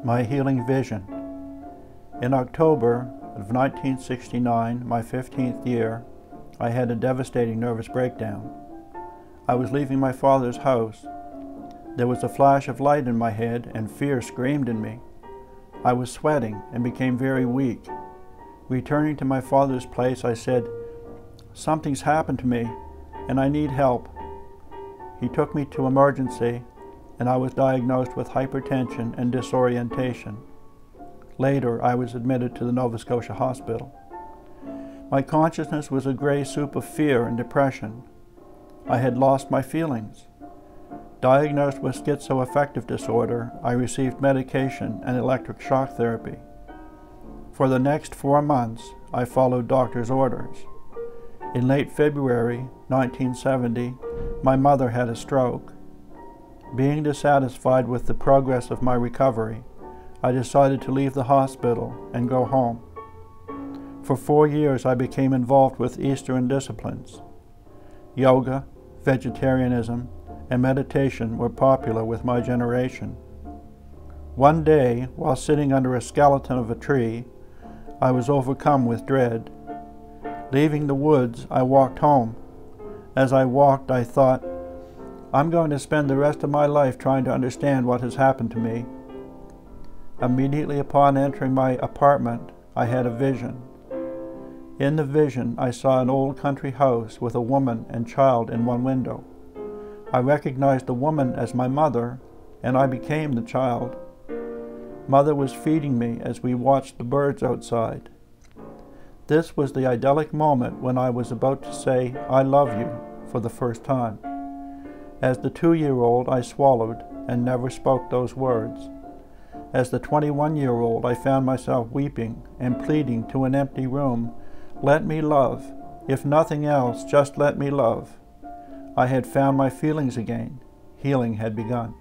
My healing vision. In October of 1969, my 15th year, I had a devastating nervous breakdown. I was leaving my father's house. There was a flash of light in my head and fear screamed in me. I was sweating and became very weak. Returning to my father's place, I said, "Something's happened to me and I need help." He took me to emergency and I was diagnosed with hypertension and disorientation. Later, I was admitted to the Nova Scotia hospital. My consciousness was a gray soup of fear and depression. I had lost my feelings. Diagnosed with schizoaffective disorder, I received medication and electric shock therapy. For the next 4 months, I followed doctor's orders. In late February 1970, my mother had a stroke. Being dissatisfied with the progress of my recovery, I decided to leave the hospital and go home. For 4 years, I became involved with Eastern disciplines. Yoga, vegetarianism, and meditation were popular with my generation. One day, while sitting under a skeleton of a tree, I was overcome with dread. Leaving the woods, I walked home. As I walked, I thought, I'm going to spend the rest of my life trying to understand what has happened to me. Immediately upon entering my apartment, I had a vision. In the vision, I saw an old country house with a woman and child in one window. I recognized the woman as my mother, and I became the child. Mother was feeding me as we watched the birds outside. This was the idyllic moment when I was about to say, "I love you," for the first time. As the 2-year-old, I swallowed and never spoke those words. As the 21-year-old, I found myself weeping and pleading to an empty room, "Let me love. If nothing else, just let me love." I had found my feelings again. Healing had begun.